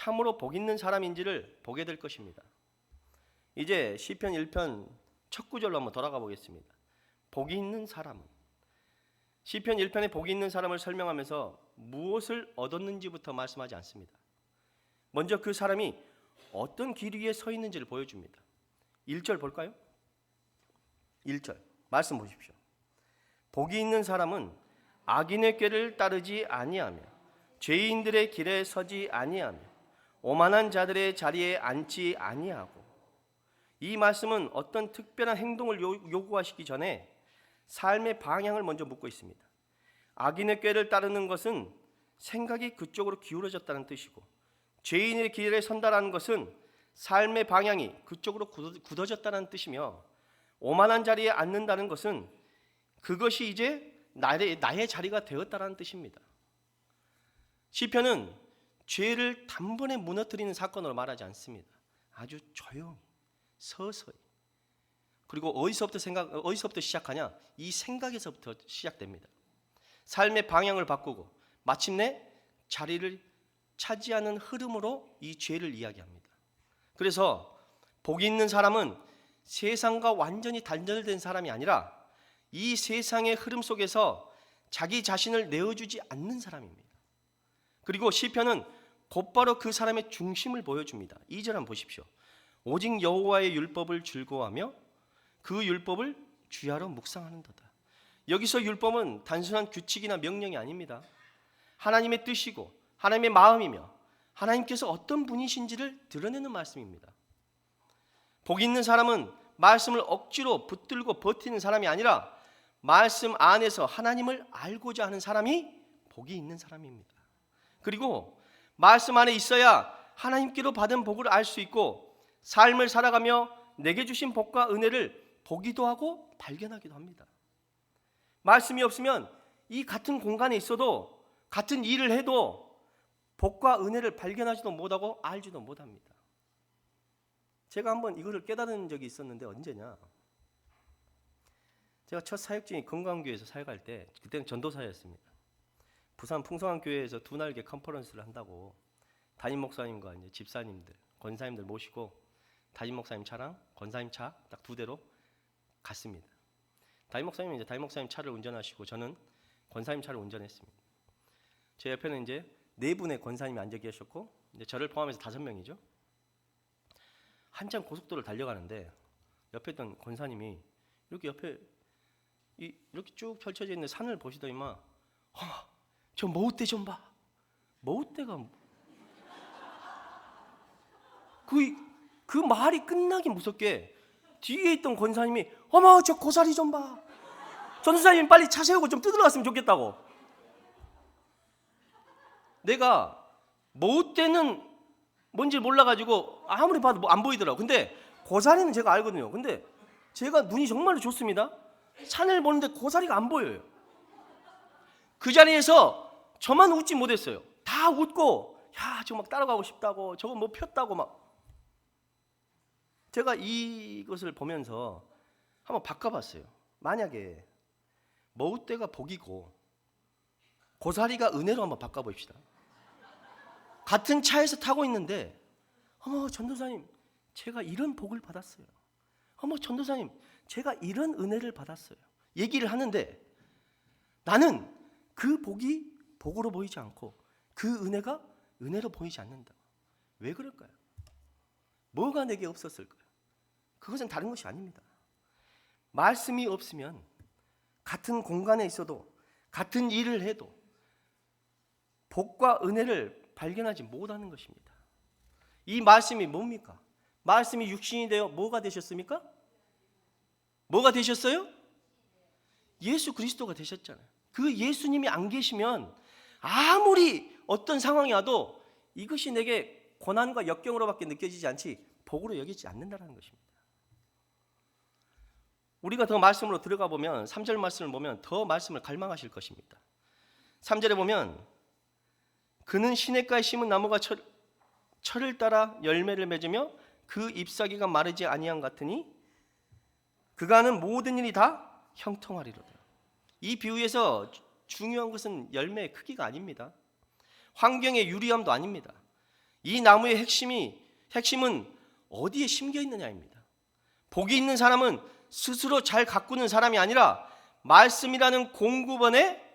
참으로 복 있는 사람인지를 보게 될 것입니다. 이제 시편 1편 첫 구절로 한번 돌아가 보겠습니다. 복이 있는 사람은, 시편 1편에 복이 있는 사람을 설명하면서 무엇을 얻었는지부터 말씀하지 않습니다. 먼저 그 사람이 어떤 길 위에 서 있는지를 보여줍니다. 1절 볼까요? 1절 말씀 보십시오. 복이 있는 사람은 악인의 꾀를 따르지 아니하며 죄인들의 길에 서지 아니하며 오만한 자들의 자리에 앉지 아니하고. 이 말씀은 어떤 특별한 행동을 요구하시기 전에 삶의 방향을 먼저 묻고 있습니다. 악인의 꾀를 따르는 것은 생각이 그쪽으로 기울어졌다는 뜻이고, 죄인의 길에 선다라는 것은 삶의 방향이 그쪽으로 굳어졌다는 뜻이며, 오만한 자리에 앉는다는 것은 그것이 이제 나의 자리가 되었다는 뜻입니다. 시편은 죄를 단번에 무너뜨리는 사건으로 말하지 않습니다. 아주 조용히 서서히, 그리고 어디서부터 시작하냐? 이 생각에서부터 시작됩니다. 삶의 방향을 바꾸고 마침내 자리를 차지하는 흐름으로 이 죄를 이야기합니다. 그래서 복이 있는 사람은 세상과 완전히 단절된 사람이 아니라 이 세상의 흐름 속에서 자기 자신을 내어주지 않는 사람입니다. 그리고 시편은 곧바로 그 사람의 중심을 보여줍니다. 2절 한번 보십시오. 오직 여호와의 율법을 즐거워하며 그 율법을 주야로 묵상하는도다. 여기서 율법은 단순한 규칙이나 명령이 아닙니다. 하나님의 뜻이고 하나님의 마음이며 하나님께서 어떤 분이신지를 드러내는 말씀입니다. 복 있는 사람은 말씀을 억지로 붙들고 버티는 사람이 아니라 말씀 안에서 하나님을 알고자 하는 사람이 복이 있는 사람입니다. 그리고 말씀 안에 있어야 하나님께로 받은 복을 알 수 있고 삶을 살아가며 내게 주신 복과 은혜를 보기도 하고 발견하기도 합니다. 말씀이 없으면 이 같은 공간에 있어도 같은 일을 해도 복과 은혜를 발견하지도 못하고 알지도 못합니다. 제가 한번 이거를 깨달은 적이 있었는데 언제냐? 제가 첫 사역지인 건강교회에서 사역할 때, 그때는 전도사였습니다. 부산 풍성한 교회에서 두 날개 컨퍼런스를 한다고 담임 목사님과 이제 집사님들, 권사님들 모시고 담임 목사님 차랑 권사님 차 딱 두 대로 갔습니다. 담임 목사님은 이제 담임 목사님 차를 운전하시고 저는 권사님 차를 운전했습니다. 제 옆에는 이제 네 분의 권사님이 앉아 계셨고 이제 저를 포함해서 5명이죠. 한참 고속도로를 달려가는데 옆에 있던 권사님이 이렇게 옆에 이렇게 쭉 펼쳐져 있는 산을 보시더니만 저 머우대 좀 봐. 머우대가 그 말이 끝나기 무섭게 뒤에 있던 권사님이 어머 저 고사리 좀 봐. 전도사님 빨리 차 세우고 좀 뜯어갔으면 좋겠다고. 내가 머우대는 뭔지 몰라가지고 아무리 봐도 안 보이더라고. 근데 고사리는 제가 알거든요. 근데 제가 눈이 정말로 좋습니다. 산을 보는데 고사리가 안 보여요. 그 자리에서 저만 웃지 못했어요. 다 웃고 야 저거 막 따라가고 싶다고 저거 뭐 폈다고 막. 제가 이것을 보면서 한번 바꿔봤어요. 만약에 머우대가 복이고 고사리가 은혜로 한번 바꿔봅시다. 같은 차에서 타고 있는데 어머 전도사님 제가 이런 복을 받았어요. 어머 전도사님 제가 이런 은혜를 받았어요. 얘기를 하는데 나는 그 복이 복으로 보이지 않고 그 은혜가 은혜로 보이지 않는다. 왜 그럴까요? 뭐가 내게 없었을까요? 그것은 다른 것이 아닙니다. 말씀이 없으면 같은 공간에 있어도 같은 일을 해도 복과 은혜를 발견하지 못하는 것입니다. 이 말씀이 뭡니까? 말씀이 육신이 되어 뭐가 되셨습니까? 뭐가 되셨어요? 예수 그리스도가 되셨잖아요. 그 예수님이 안 계시면 아무리 어떤 상황이 와도 이것이 내게 고난과 역경으로밖에 느껴지지 않지 복으로 여기지 않는다는 것입니다. 우리가 더 말씀으로 들어가 보면 3절 말씀을 보면 더 말씀을 갈망하실 것입니다. 3절에 보면 그는 시냇가에 심은 나무가 철을 따라 열매를 맺으며 그 잎사귀가 마르지 아니한 같으니 그가 하는 모든 일이 다 형통하리로다. 이 비유에서 중요한 것은 열매의 크기가 아닙니다. 환경의 유리함도 아닙니다. 이 나무의 핵심은 어디에 심겨 있느냐입니다. 복이 있는 사람은 스스로 잘 가꾸는 사람이 아니라 말씀이라는 공구번에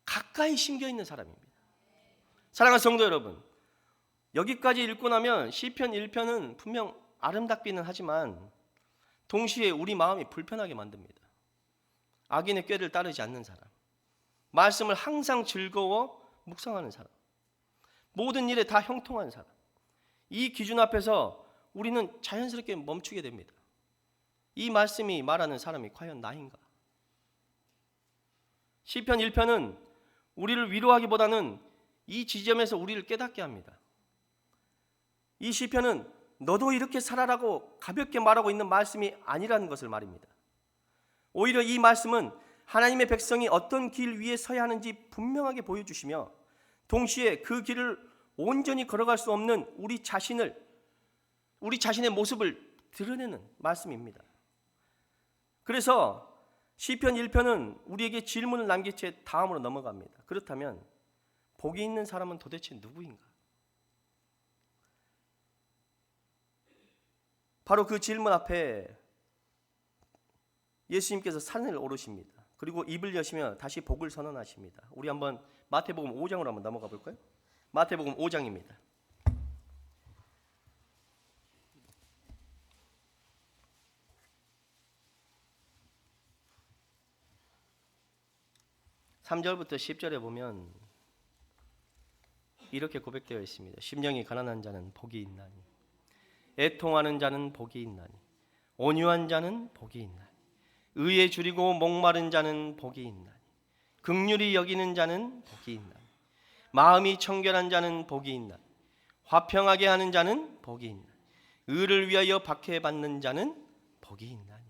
가까이 심겨 있는 사람입니다. 사랑하는 성도 여러분, 여기까지 읽고 나면 시편 1편은 분명 아름답기는 하지만 동시에 우리 마음이 불편하게 만듭니다. 악인의 꾀를 따르지 않는 사람, 말씀을 항상 즐거워 묵상하는 사람, 모든 일에 다 형통한 사람, 이 기준 앞에서 우리는 자연스럽게 멈추게 됩니다. 이 말씀이 말하는 사람이 과연 나인가? 시편 1편은 우리를 위로하기보다는 이 지점에서 우리를 깨닫게 합니다. 이 시편은 너도 이렇게 살아라고 가볍게 말하고 있는 말씀이 아니라는 것을 말입니다. 오히려 이 말씀은 하나님의 백성이 어떤 길 위에 서야 하는지 분명하게 보여주시며 동시에 그 길을 온전히 걸어갈 수 없는 우리 자신의 모습을 드러내는 말씀입니다. 그래서 시편 1편은 우리에게 질문을 남긴 채 다음으로 넘어갑니다. 그렇다면 복이 있는 사람은 도대체 누구인가? 바로 그 질문 앞에 예수님께서 산을 오르십니다. 그리고 입을 여시며 다시 복을 선언하십니다. 우리 한번 마태복음 5장으로 한번 넘어가 볼까요? 마태복음 5장입니다. (3절부터) (10절에) 보면 이렇게 고백되어 있습니다. 심령이 가난한 자는 복이 있나니, 애통하는 자는 복이 있나니, 온유한 자는 복이 있나니, 의에 줄이고 목마른 자는 복이 있나니, 긍휼히 여기는 자는 복이 있나니, 마음이 청결한 자는 복이 있나니, 화평하게 하는 자는 복이 있나니, 의를 위하여 박해받는 자는 복이 있나니.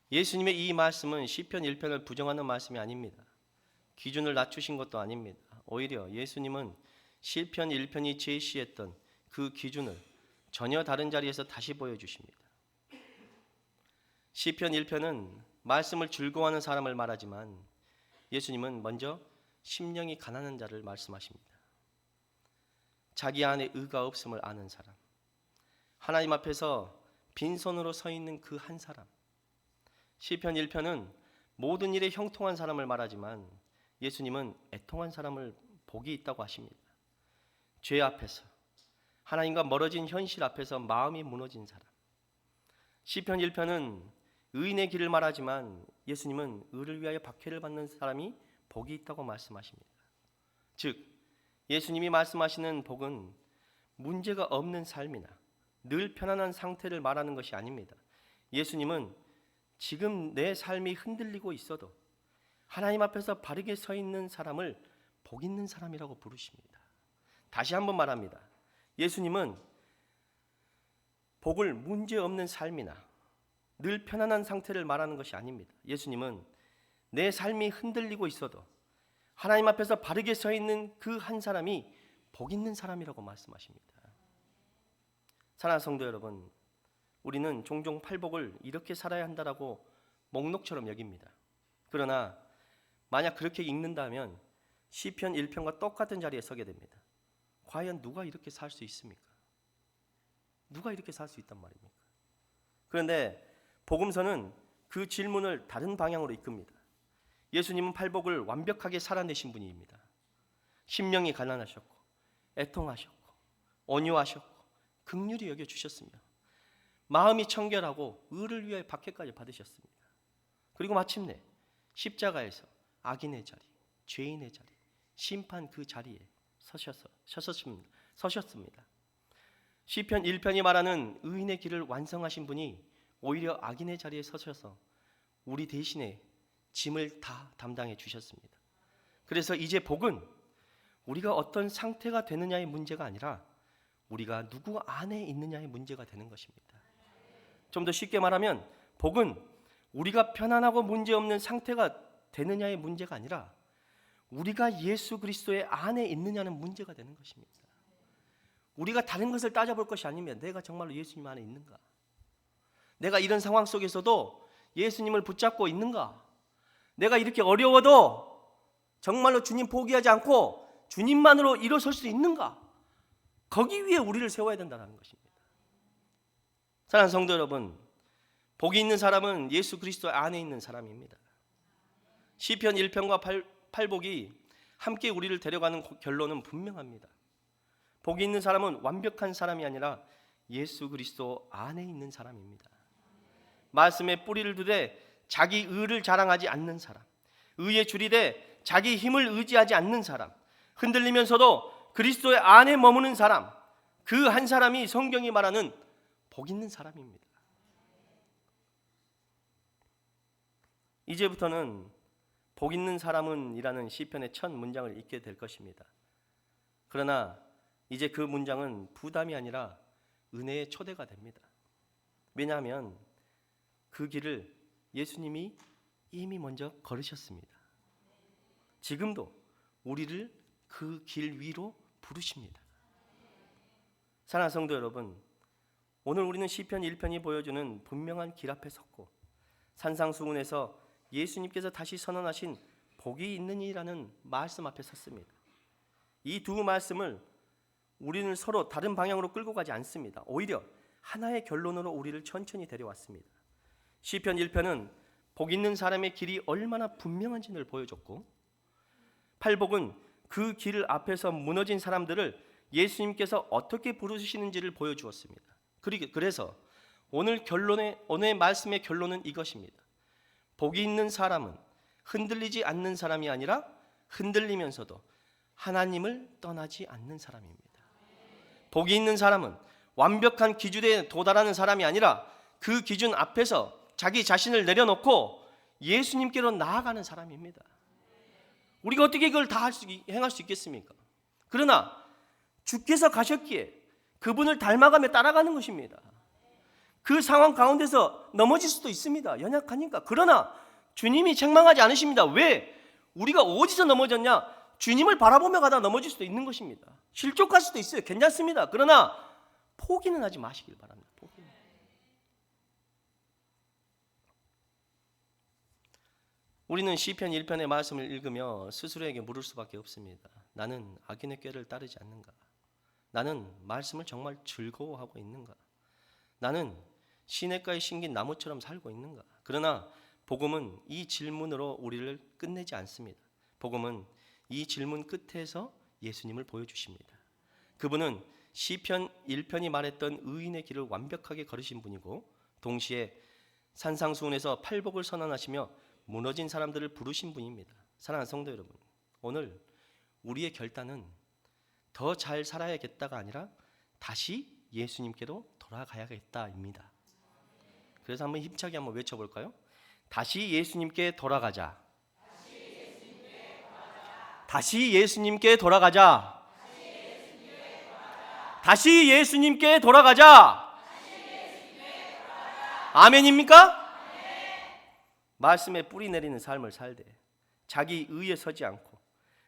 예수님의 이 말씀은 시편 1편을 부정하는 말씀이 아닙니다. 기준을 낮추신 것도 아닙니다. 오히려 예수님은 시편 1편이 제시했던 그 기준을 전혀 다른 자리에서 다시 보여주십니다. 시편 1편은 말씀을 즐거워하는 사람을 말하지만 예수님은 먼저 심령이 가난한 자를 말씀하십니다. 자기 안에 의가 없음을 아는 사람, 하나님 앞에서 빈손으로 서 있는 그 한 사람. 시편 1편은 모든 일에 형통한 사람을 말하지만 예수님은 애통한 사람을 복이 있다고 하십니다. 죄 앞에서, 하나님과 멀어진 현실 앞에서 마음이 무너진 사람. 시편 1편은 의인의 길을 말하지만 예수님은 의를 위하여 박해를 받는 사람이 복이 있다고 말씀하십니다. 즉 예수님이 말씀하시는 복은 문제가 없는 삶이나 늘 편안한 상태를 말하는 것이 아닙니다. 예수님은 지금 내 삶이 흔들리고 있어도 하나님 앞에서 바르게 서 있는 사람을 복 있는 사람이라고 부르십니다. 다시 한번 말합니다. 예수님은 복을 문제 없는 삶이나 늘 편안한 상태를 말하는 것이 아닙니다. 예수님은 내 삶이 흔들리고 있어도 하나님 앞에서 바르게 서 있는 그 한 사람이 복 있는 사람이라고 말씀하십니다. 사랑하는 성도 여러분, 우리는 종종 팔복을 이렇게 살아야 한다라고 목록처럼 여깁니다. 그러나 만약 그렇게 읽는다면 시편 1편과 똑같은 자리에 서게 됩니다. 과연 누가 이렇게 살 수 있습니까? 누가 이렇게 살 수 있단 말입니까? 그런데 복음서는 그 질문을 다른 방향으로 이끕니다. 예수님은 팔복을 완벽하게 살아내신 분입니다. 심령이 가난하셨고 애통하셨고 온유하셨고 긍휼히 여겨주셨으며 마음이 청결하고 의를 위하여 박해까지 받으셨습니다. 그리고 마침내 십자가에서 악인의 자리, 죄인의 자리, 심판 그 자리에 서셨습니다. 시편 1편이 말하는 의인의 길을 완성하신 분이 오히려 악인의 자리에 서셔서 우리 대신에 짐을 다 담당해 주셨습니다. 그래서 이제 복은 우리가 어떤 상태가 되느냐의 문제가 아니라 우리가 누구 안에 있느냐의 문제가 되는 것입니다. 좀 더 쉽게 말하면 복은 우리가 편안하고 문제없는 상태가 되느냐의 문제가 아니라 우리가 예수 그리스도의 안에 있느냐는 문제가 되는 것입니다. 우리가 다른 것을 따져볼 것이 아니면 내가 정말로 예수님 안에 있는가? 내가 이런 상황 속에서도 예수님을 붙잡고 있는가? 내가 이렇게 어려워도 정말로 주님 포기하지 않고 주님만으로 일어설 수 있는가? 거기 위에 우리를 세워야 된다는 것입니다. 사랑하는 성도 여러분, 복이 있는 사람은 예수 그리스도 안에 있는 사람입니다. 시편 1편과 8복이 함께 우리를 데려가는 결론은 분명합니다. 복이 있는 사람은 완벽한 사람이 아니라 예수 그리스도 안에 있는 사람입니다. 말씀에 뿌리를 두되 자기 의를 자랑하지 않는 사람, 의에 줄이되 자기 힘을 의지하지 않는 사람, 흔들리면서도 그리스도의 안에 머무는 사람, 그 한 사람이 성경이 말하는 복 있는 사람입니다. 이제부터는 복 있는 사람은 이라는 시편의 첫 문장을 읽게 될 것입니다. 그러나 이제 그 문장은 부담이 아니라 은혜의 초대가 됩니다. 왜냐하면 그 길을 예수님이 이미 먼저 걸으셨습니다. 지금도 우리를 그 길 위로 부르십니다. 사랑하는 성도 여러분, 오늘 우리는 시편 1편이 보여주는 분명한 길 앞에 섰고 산상수훈에서 예수님께서 다시 선언하신 복이 있는 이라는 말씀 앞에 섰습니다. 이 두 말씀을 우리는 서로 다른 방향으로 끌고 가지 않습니다. 오히려 하나의 결론으로 우리를 천천히 데려왔습니다. 시편 1편은 복 있는 사람의 길이 얼마나 분명한지를 보여줬고, 팔복은 그 길 앞에서 무너진 사람들을 예수님께서 어떻게 부르시는지를 보여주었습니다. 그래서 오늘 말씀의 결론은 이것입니다. 복이 있는 사람은 흔들리지 않는 사람이 아니라 흔들리면서도 하나님을 떠나지 않는 사람입니다. 복이 있는 사람은 완벽한 기준에 도달하는 사람이 아니라 그 기준 앞에서 자기 자신을 내려놓고 예수님께로 나아가는 사람입니다. 우리가 어떻게 그걸 다 행할 수 있겠습니까? 그러나 주께서 가셨기에 그분을 닮아가며 따라가는 것입니다. 그 상황 가운데서 넘어질 수도 있습니다. 연약하니까. 그러나 주님이 책망하지 않으십니다. 왜? 우리가 어디서 넘어졌냐? 주님을 바라보며 가다 넘어질 수도 있는 것입니다. 실족할 수도 있어요. 괜찮습니다. 그러나 포기는 하지 마시길 바랍니다. 포기는. 우리는 시편 1편의 말씀을 읽으며 스스로에게 물을 수밖에 없습니다. 나는 악인의 꾀를 따르지 않는가? 나는 말씀을 정말 즐거워하고 있는가? 나는 시냇가에 심긴 나무처럼 살고 있는가? 그러나 복음은 이 질문으로 우리를 끝내지 않습니다. 복음은 이 질문 끝에서 예수님을 보여주십니다. 그분은 시편 1편이 말했던 의인의 길을 완벽하게 걸으신 분이고, 동시에 산상수훈에서 팔복을 선언하시며 무너진 사람들을 부르신 분입니다. 사랑하는 성도 여러분, 오늘 우리의 결단은 더 잘 살아야겠다가 아니라 다시 예수님께로 돌아가야겠다입니다. 그래서 한번 힘차게 한번 외쳐볼까요? 다시 예수님께 돌아가자. 다시 예수님께 돌아가자. 다시 예수님께 돌아가자. 아멘입니까? 말씀에 뿌리 내리는 삶을 살되 자기 의에 서지 않고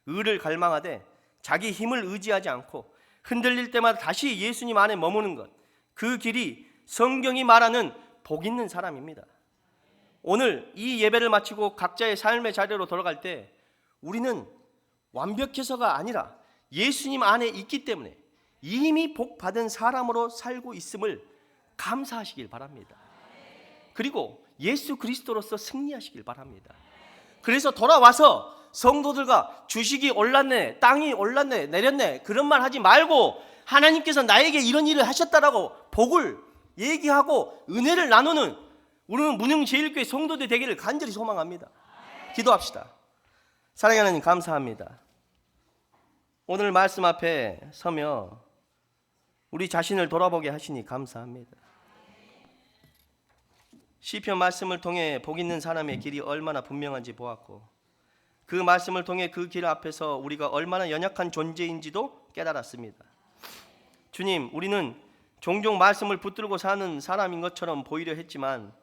의를 갈망하되 자기 힘을 의지하지 않고 흔들릴 때마다 다시 예수님 안에 머무는 것, 그 길이 성경이 말하는 복 있는 사람입니다. 오늘 이 예배를 마치고 각자의 삶의 자리로 돌아갈 때 우리는 완벽해서가 아니라 예수님 안에 있기 때문에 이미 복 받은 사람으로 살고 있음을 감사하시길 바랍니다. 그리고 예수 그리스도로서 승리하시길 바랍니다. 그래서 돌아와서 성도들과 주식이 올랐네, 땅이 올랐네, 내렸네 그런 말 하지 말고 하나님께서 나에게 이런 일을 하셨다라고 복을 얘기하고 은혜를 나누는 우리는 문흥제일교회 성도들 되기를 간절히 소망합니다. 기도합시다. 사랑하는 하나님 감사합니다. 오늘 말씀 앞에 서며 우리 자신을 돌아보게 하시니 감사합니다. 시편 말씀을 통해 복 있는 사람의 길이 얼마나 분명한지 보았고, 그 말씀을 통해 그 길 앞에서 우리가 얼마나 연약한 존재인지도 깨달았습니다. 주님, 우리는 종종 말씀을 붙들고 사는 사람인 것처럼 보이려 했지만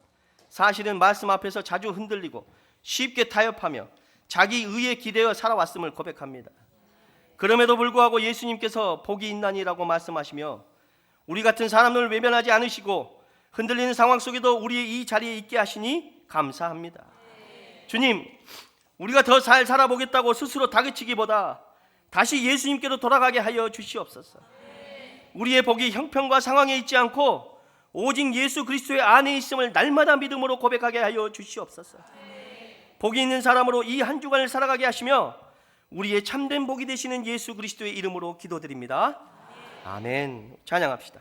사실은 말씀 앞에서 자주 흔들리고 쉽게 타협하며 자기 의에 기대어 살아왔음을 고백합니다. 그럼에도 불구하고 예수님께서 복이 있나니라고 말씀하시며 우리 같은 사람을 외면하지 않으시고 흔들리는 상황 속에도 우리의 이 자리에 있게 하시니 감사합니다. 주님, 우리가 더 잘 살아보겠다고 스스로 다그치기보다 다시 예수님께로 돌아가게 하여 주시옵소서. 우리의 복이 형편과 상황에 있지 않고 오직 예수 그리스도의 안에 있음을 날마다 믿음으로 고백하게 하여 주시옵소서. 복이 있는 사람으로 이 한 주간을 살아가게 하시며 우리의 참된 복이 되시는 예수 그리스도의 이름으로 기도드립니다. 아멘. 찬양합시다.